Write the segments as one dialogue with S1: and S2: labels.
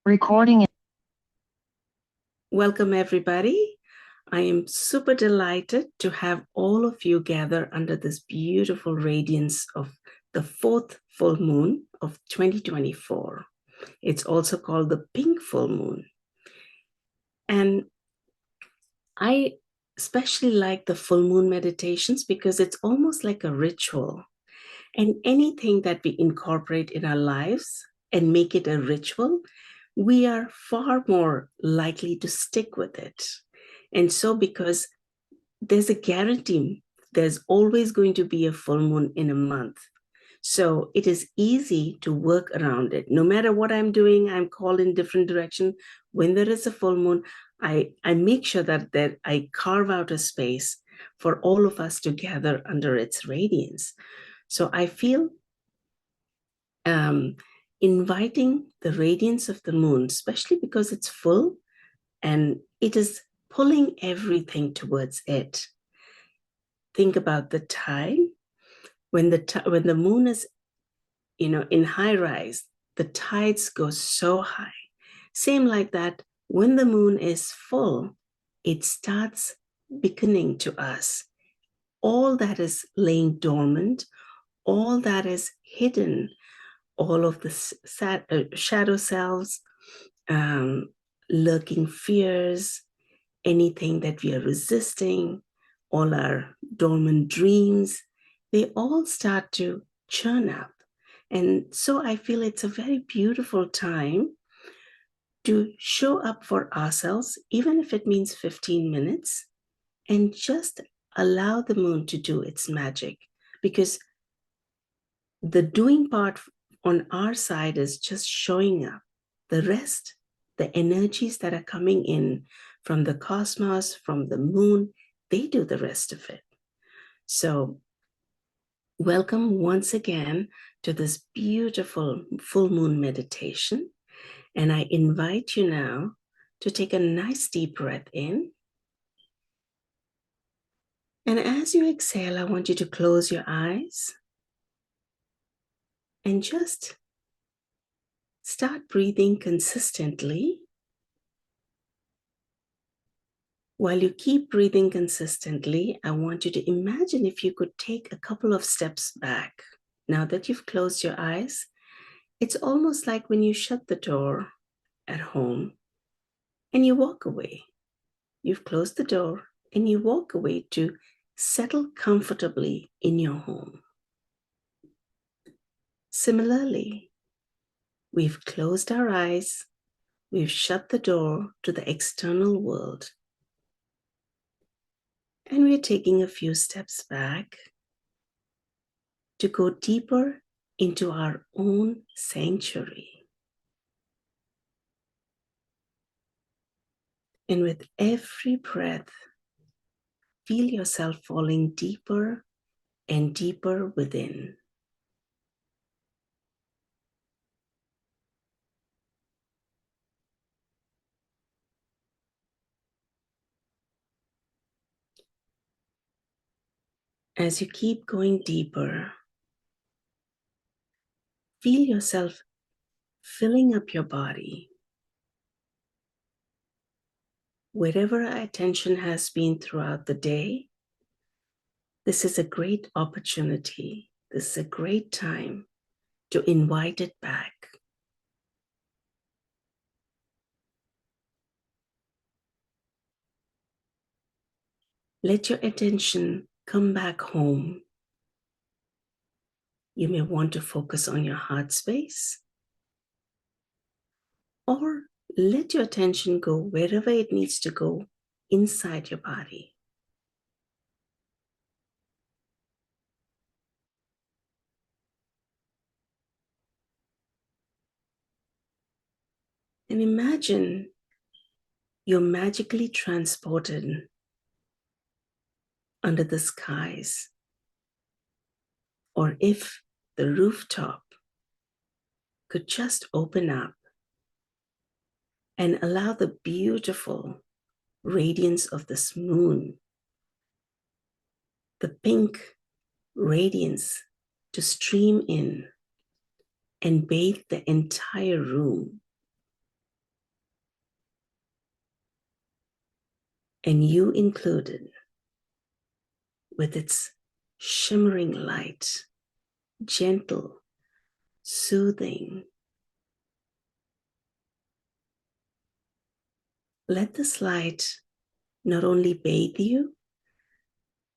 S1: Recording. Welcome, everybody. I am super delighted to have all of you gather under this beautiful radiance of the fourth full moon of 2024. It's also called the pink full moon. And I especially like the full moon meditations because it's almost like a ritual. And anything that we incorporate in our lives and make it a ritual, we are far more likely to stick with it. And so, because there's a guarantee, there's always going to be a full moon in a month. So it is easy to work around it. No matter what I'm doing, I'm called in different direction. When there is a full moon, I make sure that I carve out a space for all of us to gather under its radiance. So I feel inviting the radiance of the moon, especially because it's full and it is pulling everything towards it. Think about the tide. When the moon is, in high rise, the tides go so high. Same like that, when the moon is full, it starts beckoning to us. All that is laying dormant, all that is hidden, all of the shadow selves, lurking fears, anything that we are resisting, all our dormant dreams, they all start to churn up. And so I feel it's a very beautiful time to show up for ourselves, even if it means 15 minutes, and just allow the moon to do its magic. Because the doing part on our side is just showing up. The rest, the energies that are coming in from the cosmos, from the moon, they do the rest of it. So welcome once again to this beautiful full moon meditation. And I invite you now to take a nice deep breath in. And as you exhale, I want you to close your eyes and just start breathing consistently. While you keep breathing consistently, I want you to imagine if you could take a couple of steps back. Now that you've closed your eyes, it's almost like when you shut the door at home and you walk away. You've closed the door and you walk away to settle comfortably in your home. Similarly, we've closed our eyes, we've shut the door to the external world, and we're taking a few steps back to go deeper into our own sanctuary. And with every breath, feel yourself falling deeper and deeper within. As you keep going deeper, feel yourself filling up your body. Wherever attention has been throughout the day, this is a great opportunity. This is a great time to invite it back. Let your attention come back home. You may want to focus on your heart space, or let your attention go wherever it needs to go inside your body. And imagine you're magically transported under the skies, or if the rooftop could just open up and allow the beautiful radiance of this moon, the pink radiance, to stream in and bathe the entire room. and you included, with its shimmering light, gentle, soothing. Let this light not only bathe you,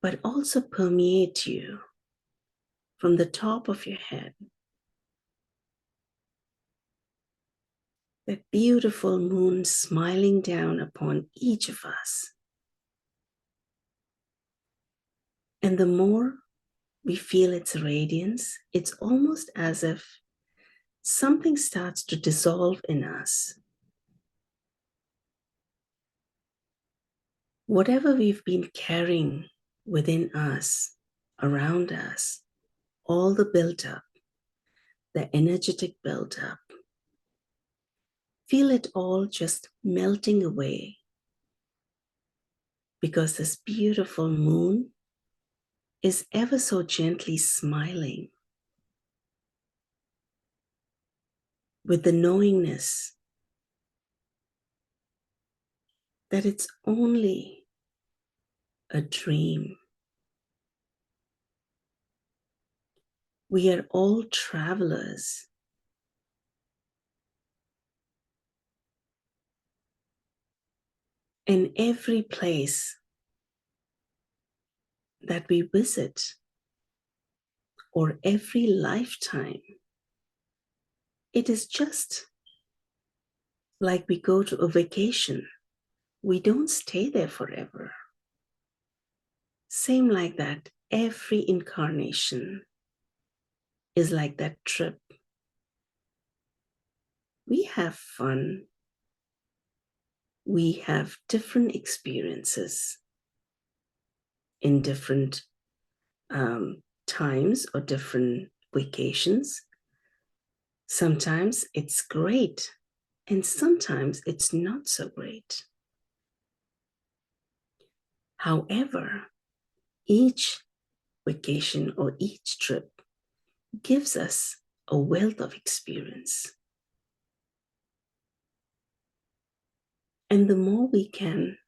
S1: but also permeate you from the top of your head. That beautiful moon smiling down upon each of us. And the more we feel its radiance, it's almost as if something starts to dissolve in us. Whatever we've been carrying within us, around us, all the build-up, the energetic build-up, feel it all just melting away, because this beautiful moon is ever so gently smiling with the knowingness that it's only a dream. We are all travelers. In every place that we visit, or every lifetime, it is just like we go to a vacation. We don't stay there forever. Same like that, every incarnation is like that trip. We have fun. We have different experiences in different times or different vacations. Sometimes it's great, and sometimes it's not so great. However, each vacation or each trip gives us a wealth of experience. And the more we can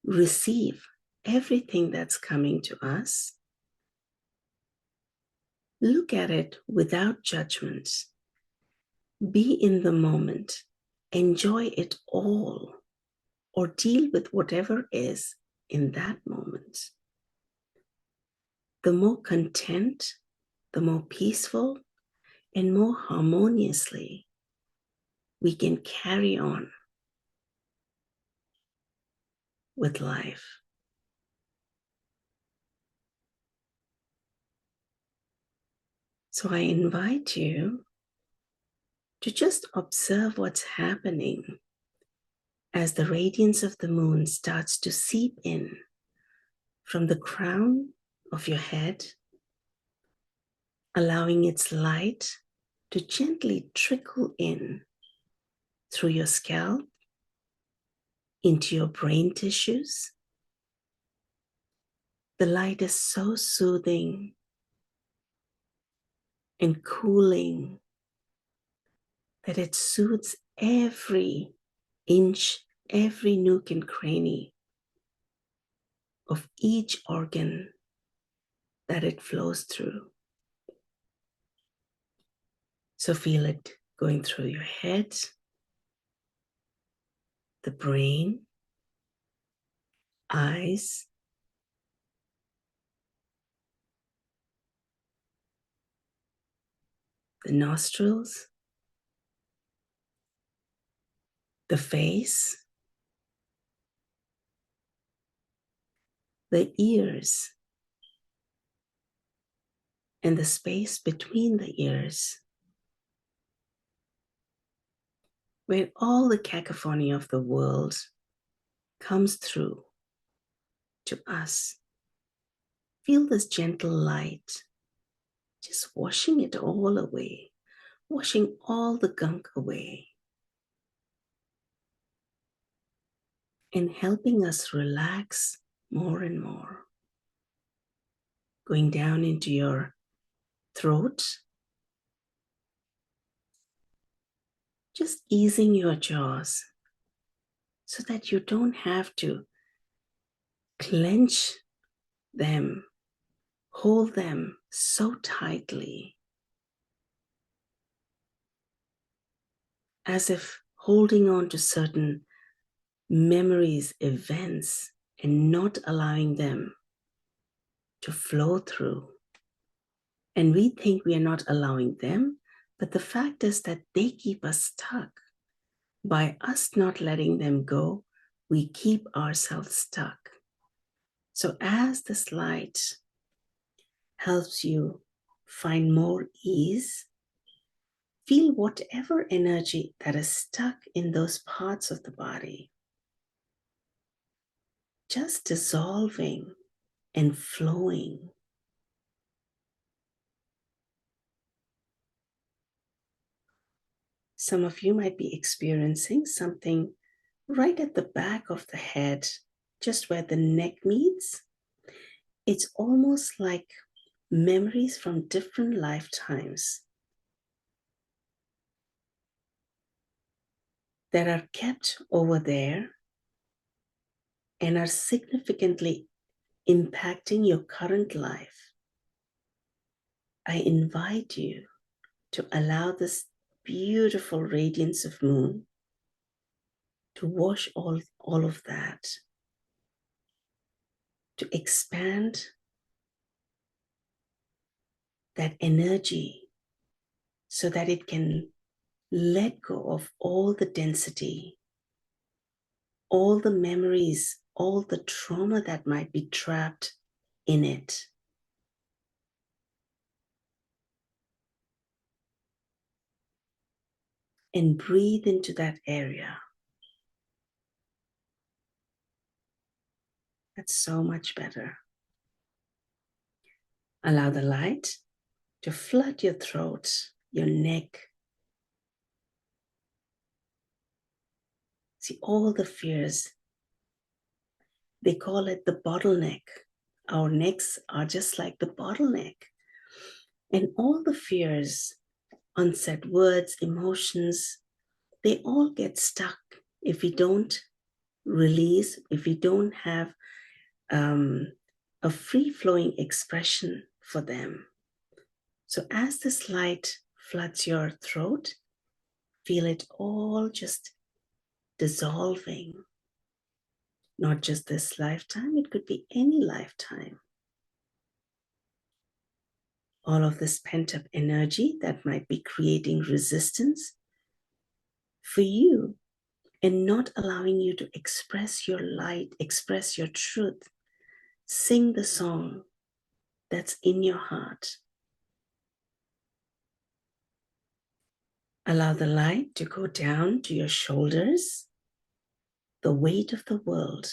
S1: receive everything that's coming to us, look at it without judgment. Be in the moment. Enjoy it all, or deal with whatever is in that moment. The more content, the more peaceful, and more harmoniously we can carry on with life. So I invite you to just observe what's happening as the radiance of the moon starts to seep in from the crown of your head, allowing its light to gently trickle in through your scalp into your brain tissues. The light is so soothing and cooling that it soothes every inch, every nook and cranny of each organ that it flows through. So feel it going through your head, the brain, eyes, the nostrils, the face, the ears, and the space between the ears, where all the cacophony of the world comes through to us. Feel this gentle light, just washing it all away, washing all the gunk away, and helping us relax more and more. Going down into your throat, just easing your jaws so that you don't have to clench them, hold them so tightly, as if holding on to certain memories, events, and not allowing them to flow through. And we think we are not allowing them, but the fact is that they keep us stuck. By us not letting them go, we keep ourselves stuck. So as this light helps you find more ease, feel whatever energy that is stuck in those parts of the body just dissolving and flowing. Some of you might be experiencing something right at the back of the head, just where the neck meets. It's almost like memories from different lifetimes that are kept over there and are significantly impacting your current life. I invite you to allow this beautiful radiance of moon to wash all of that, to expand that energy so that it can let go of all the density, all the memories, all the trauma that might be trapped in it. And breathe into that area. That's so much better. Allow the light to flood your throat, your neck. See all the fears. They call it the bottleneck. Our necks are just like the bottleneck. And all the fears, unsaid words, emotions, they all get stuck if we don't release, if we don't have a free-flowing expression for them. So as this light floods your throat, feel it all just dissolving. Not just this lifetime, it could be any lifetime. All of this pent-up energy that might be creating resistance for you and not allowing you to express your light, express your truth, sing the song that's in your heart. Allow the light to go down to your shoulders, the weight of the world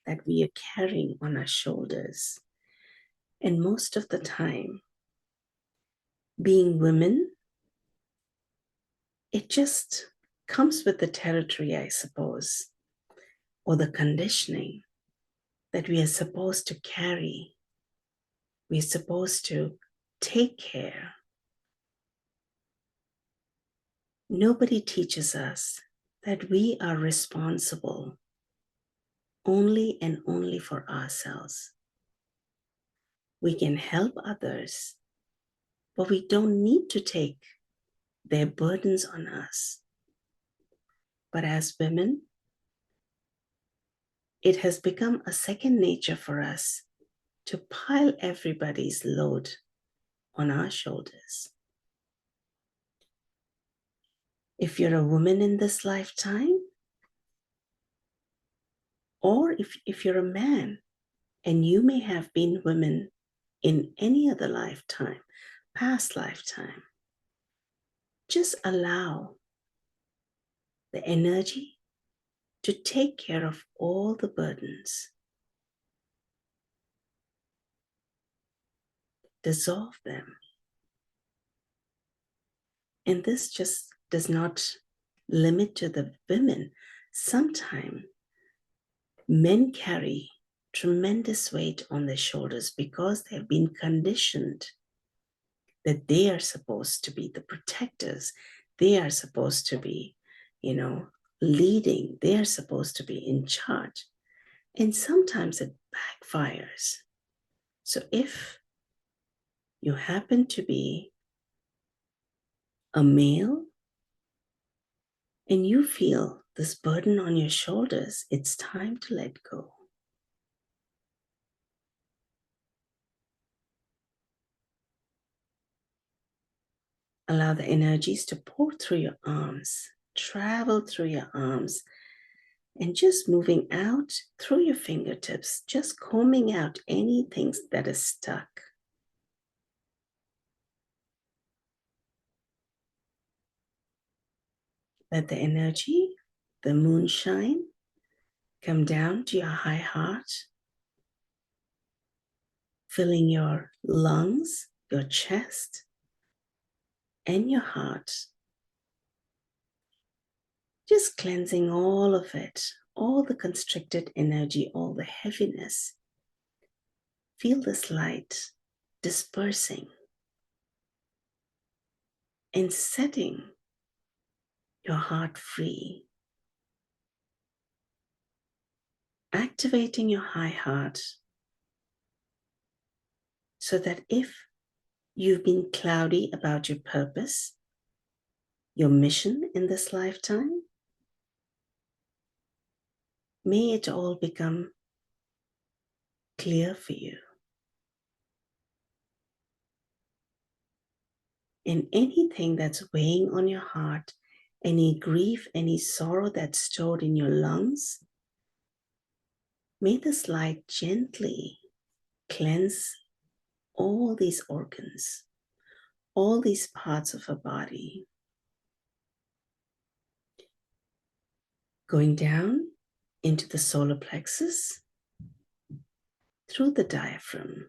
S1: that we are carrying on our shoulders. And most of the time, being women, it just comes with the territory, I suppose, or the conditioning that we are supposed to carry. We're supposed to take care. Nobody teaches us that we are responsible only and only for ourselves. We can help others, but we don't need to take their burdens on us. But as women, it has become a second nature for us to pile everybody's load on our shoulders. If you're a woman in this lifetime, or if you're a man and you may have been women in any other lifetime, past lifetime, just allow the energy to take care of all the burdens. Dissolve them. And this just does not limit to the women. Sometimes men carry tremendous weight on their shoulders because they've been conditioned that they are supposed to be the protectors. They are supposed to be, leading. They're supposed to be in charge. And sometimes it backfires. So if you happen to be a male and you feel this burden on your shoulders, it's time to let go. Allow the energies to pour through your arms, travel through your arms, and just moving out through your fingertips, just combing out anything that is stuck. Let the energy, the moonshine, come down to your high heart, filling your lungs, your chest, and your heart. Just cleansing all of it, all the constricted energy, all the heaviness. Feel this light dispersing and setting your heart free. Activating your high heart so that if you've been cloudy about your purpose, your mission in this lifetime, may it all become clear for you. And anything that's weighing on your heart, any grief, any sorrow that's stored in your lungs, may this light gently cleanse all these organs, all these parts of our body. Going down into the solar plexus, through the diaphragm.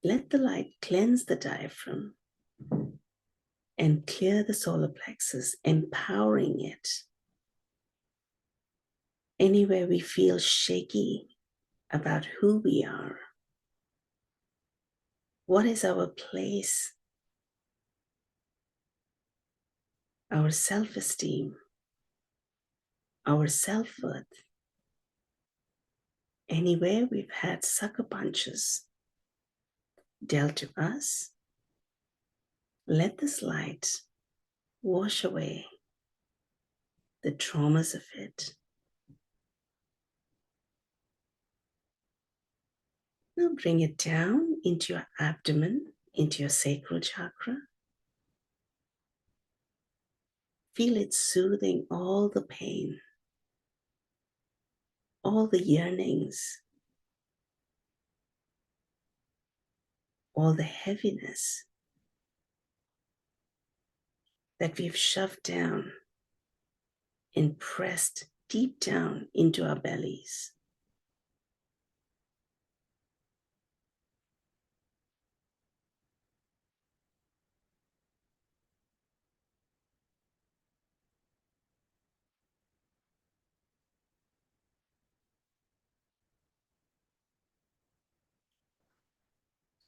S1: Let the light cleanse the diaphragm and clear the solar plexus, empowering it. Anywhere we feel shaky about who we are, what is our place, our self-esteem, our self-worth. Anywhere we've had sucker punches dealt to us, let this light wash away the traumas of it. Now bring it down into your abdomen, into your sacral chakra. Feel it soothing all the pain, all the yearnings, all the heaviness that we've shoved down and pressed deep down into our bellies.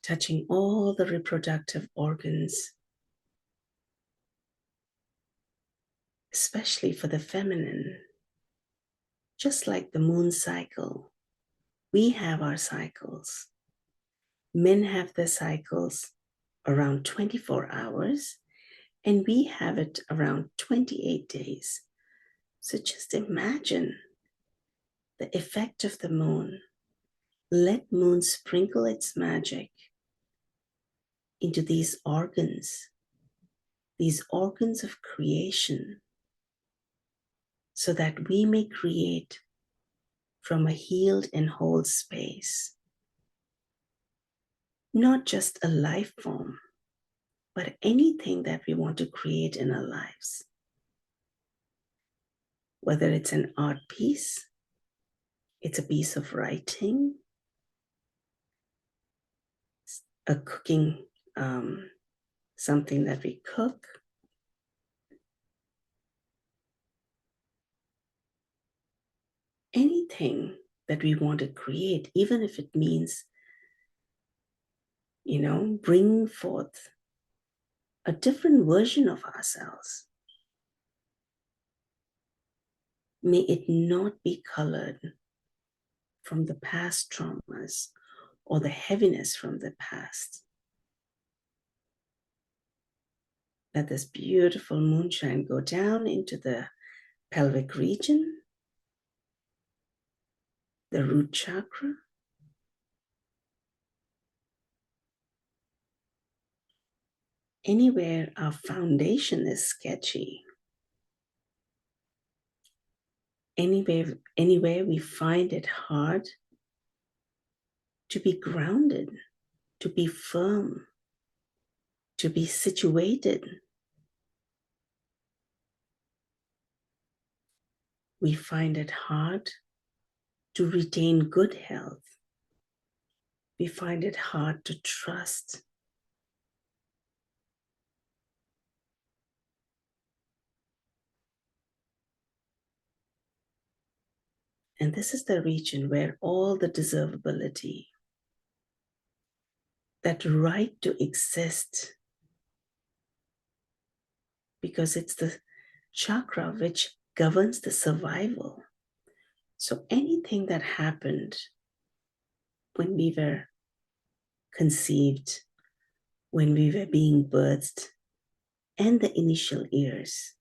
S1: Touching all the reproductive organs, especially for the feminine. Just like the moon cycle, we have our cycles. Men have their cycles around 24 hours, and we have it around 28 days. So just imagine the effect of the moon. Let moon sprinkle its magic into these organs of creation, so that we may create from a healed and whole space. Not just a life form, but anything that we want to create in our lives. Whether it's an art piece, it's a piece of writing, a cooking, something that we cook, anything that we want to create, even if it means, bringing forth a different version of ourselves. May it not be colored from the past traumas or the heaviness from the past. Let this beautiful moonshine go down into the pelvic region, the root chakra, anywhere our foundation is sketchy, anywhere we find it hard to be grounded, to be firm, to be situated. We find it hard to retain good health. We find it hard to trust. And this is the region where all the deservability, that right to exist, because it's the chakra which governs the survival. So anything that happened when we were conceived, when we were being birthed, and the initial years,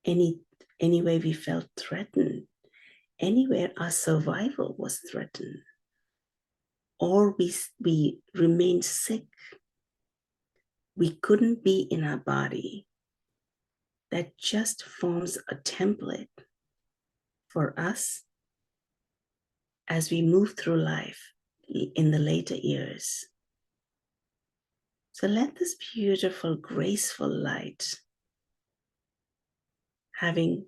S1: anywhere we felt threatened, anywhere our survival was threatened, or we remained sick, we couldn't be in our body, that just forms a template for us as we move through life in the later years. So let this beautiful, graceful light, having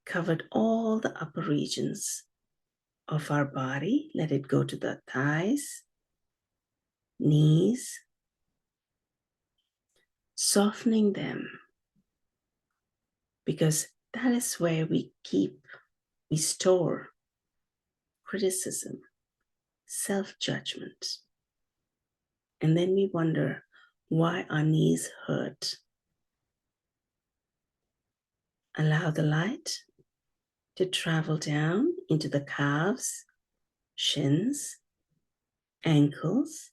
S1: covered all the upper regions of our body, let it go to the thighs, knees, softening them, because that is where we store criticism, self-judgment. And then we wonder why our knees hurt. Allow the light to travel down into the calves, shins, ankles,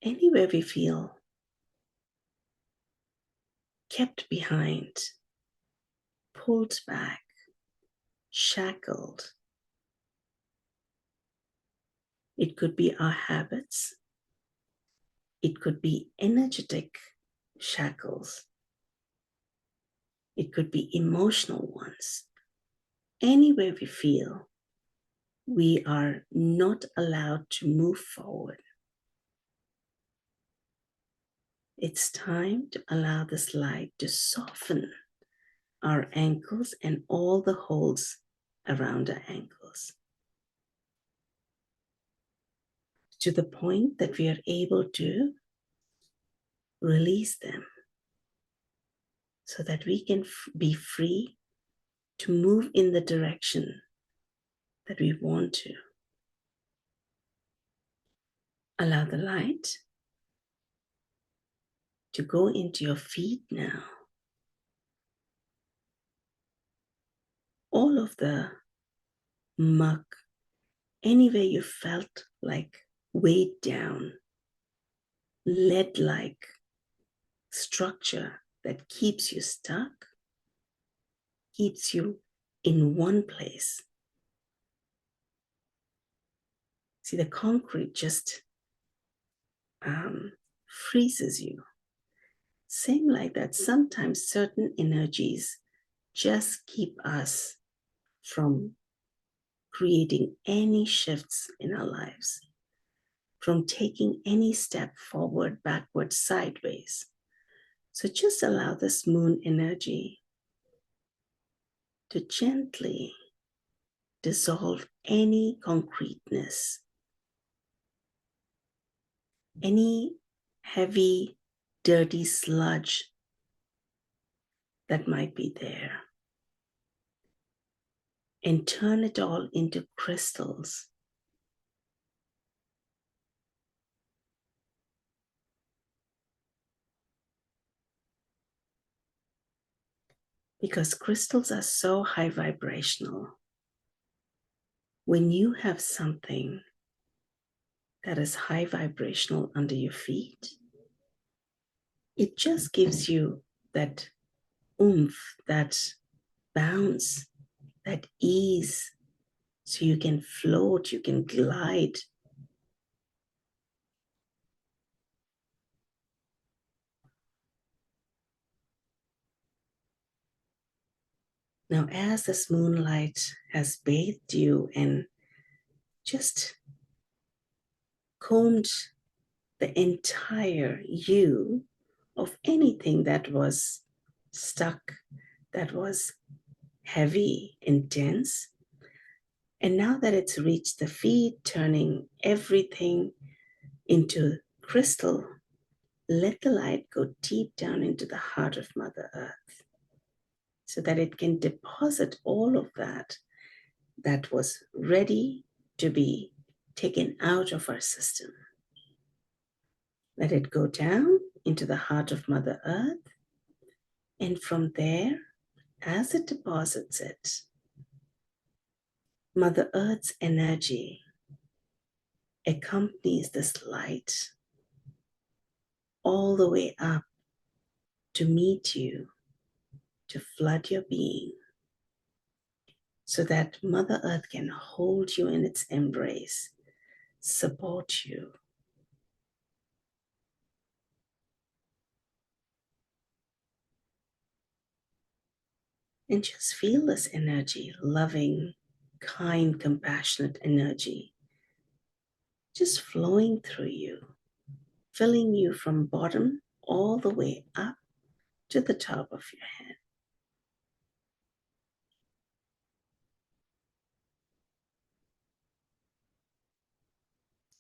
S1: anywhere we feel kept behind, pulled back, shackled. It could be our habits. It could be energetic shackles. It could be emotional ones. Anywhere we feel we are not allowed to move forward, it's time to allow this light to soften our ankles and all the holes around our ankles, to the point that we are able to release them so that we can be free to move in the direction that we want to. Allow the light to go into your feet now. All of the muck, anywhere you felt like weighed down, lead-like structure that keeps you stuck, keeps you in one place. See, the concrete just freezes you. Same like that, sometimes certain energies just keep us from creating any shifts in our lives, from taking any step forward, backward, sideways. So just allow this moon energy to gently dissolve any concreteness, any heavy, dirty sludge that might be there, and turn it all into crystals. because crystals are so high vibrational. When you have something that is high vibrational under your feet, it just gives you that oomph, that bounce, that ease, so you can float, you can glide. Now, as this moonlight has bathed you and just combed the entire you of anything that was stuck, that was heavy, intense, and now that it's reached the feet, turning everything into crystal, let the light go deep down into the heart of Mother Earth so that it can deposit all of that was ready to be taken out of our system. Let it go down into the heart of Mother Earth. And from there, as it deposits it, Mother Earth's energy accompanies this light all the way up to meet you, to flood your being, so that Mother Earth can hold you in its embrace, support you. And just feel this energy, loving, kind, compassionate energy, just flowing through you, filling you from bottom all the way up to the top of your head.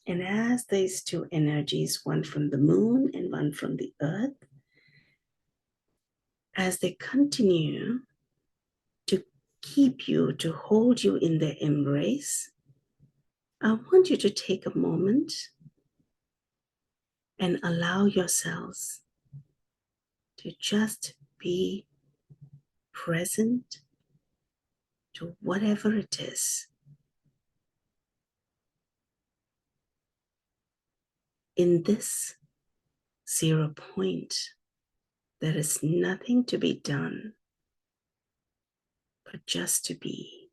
S1: And as these two energies, one from the moon and one from the earth, as they continue to keep you, to hold you in their embrace, I want you to take a moment and allow yourselves to just be present to whatever it is. In this 0 point, there is nothing to be done but just to be.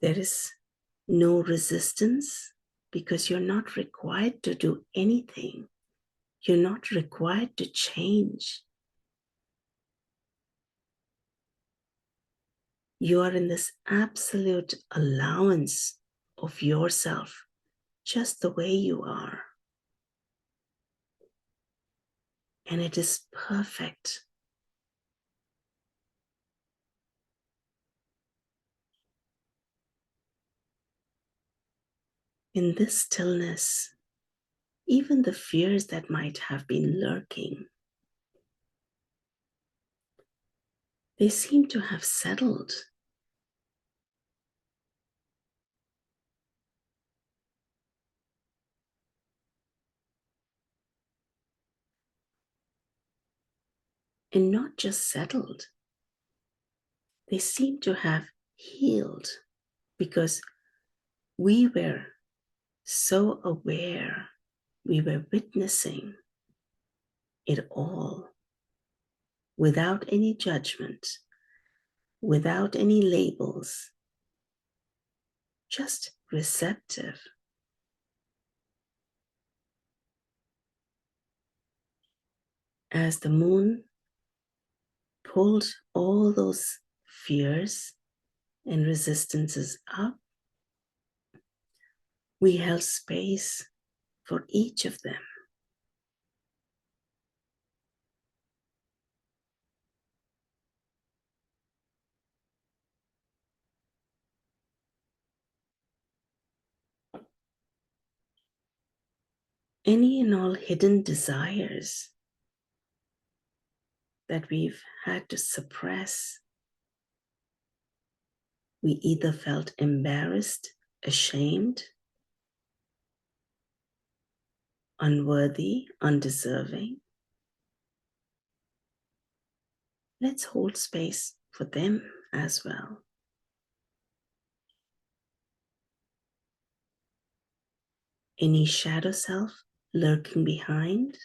S1: There is no resistance because you're not required to do anything. You're not required to change. You are in this absolute allowance of yourself, just the way you are. And it is perfect. In this stillness, even the fears that might have been lurking, they seem to have settled. And not just settled, they seem to have healed because we were so aware, we were witnessing it all without any judgment, without any labels, just receptive. As the moon pulled all those fears and resistances up, we held space for each of them. Any and all hidden desires that we've had to suppress, we either felt embarrassed, ashamed, unworthy, undeserving, let's hold space for them as well. Any shadow self lurking behind,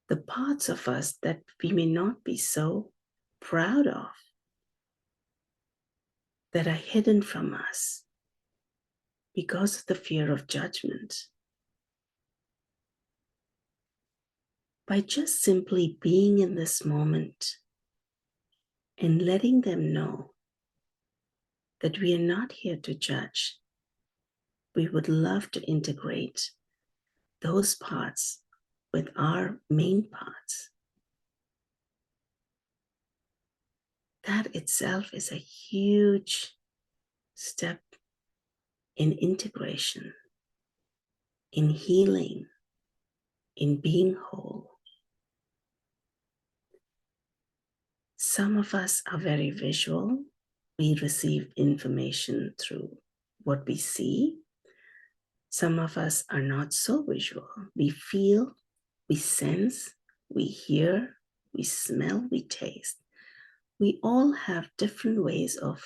S1: the parts of us that we may not be so proud of, that are hidden from us because of the fear of judgment. By just simply being in this moment and letting them know that we are not here to judge, we would love to integrate those parts with our main parts. That itself is a huge step in integration, in healing, in being whole. Some of us are very visual. We receive information through what we see. Some of us are not so visual. We feel, we sense, we hear, we smell, we taste. We all have different ways of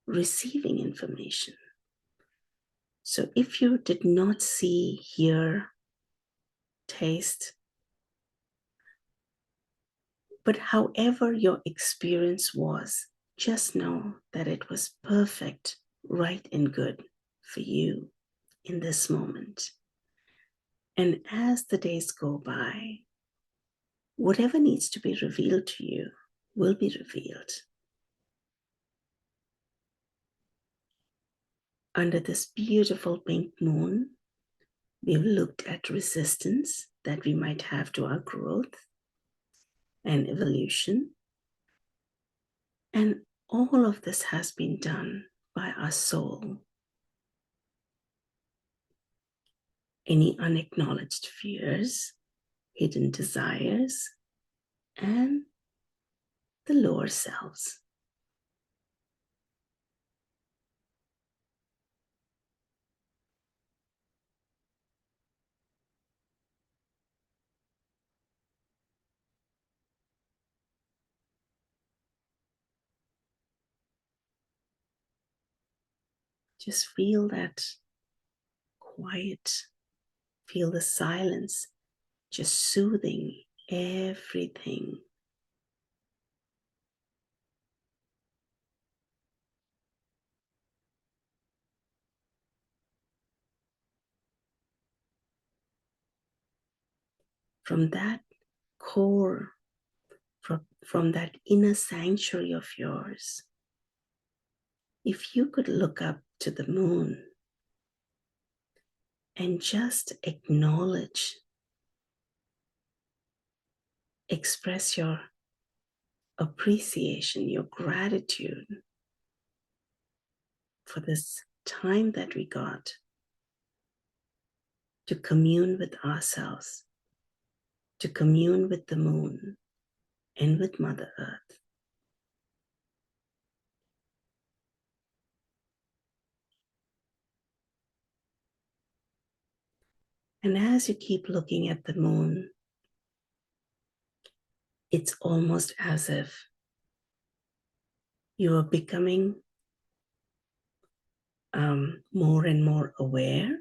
S1: receiving information. So if you did not see, hear, taste, but however your experience was, just know that it was perfect, right, and good for you in this moment. And as the days go by, whatever needs to be revealed to you will be revealed. Under this beautiful pink moon, we've looked at resistance that we might have to our growth and evolution. And all of this has been done by our soul. Any unacknowledged fears, hidden desires, and the lower selves. Just feel that quiet, feel the silence, just soothing everything. From that core, from that inner sanctuary of yours, if you could look up to the moon and just acknowledge, express your appreciation, your gratitude for this time that we got to commune with ourselves, to commune with the moon and with Mother Earth. And as you keep looking at the moon, it's almost as if you are becoming more and more aware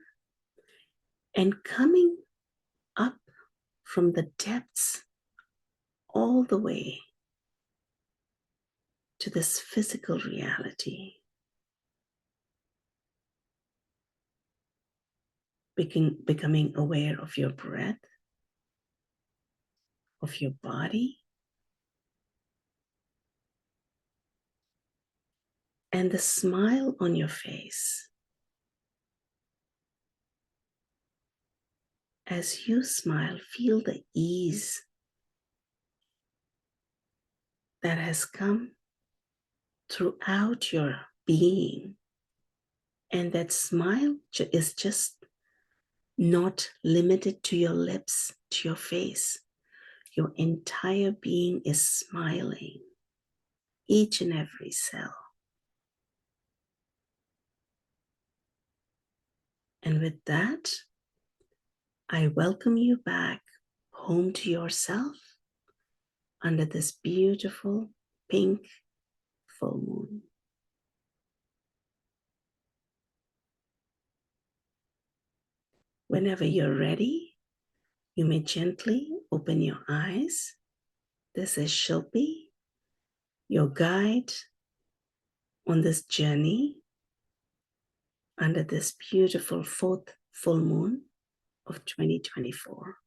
S1: and coming up from the depths all the way to this physical reality, becoming aware of your breath, of your body, and the smile on your face. As you smile, feel the ease that has come throughout your being. And that smile is just not limited to your lips, to your face. Your entire being is smiling, each and every cell. And with that, I welcome you back home to yourself. under this beautiful pink full moon. Whenever you're ready, you may gently open your eyes. This is Shilpi, your guide on this journey under this beautiful fourth full moon of 2024.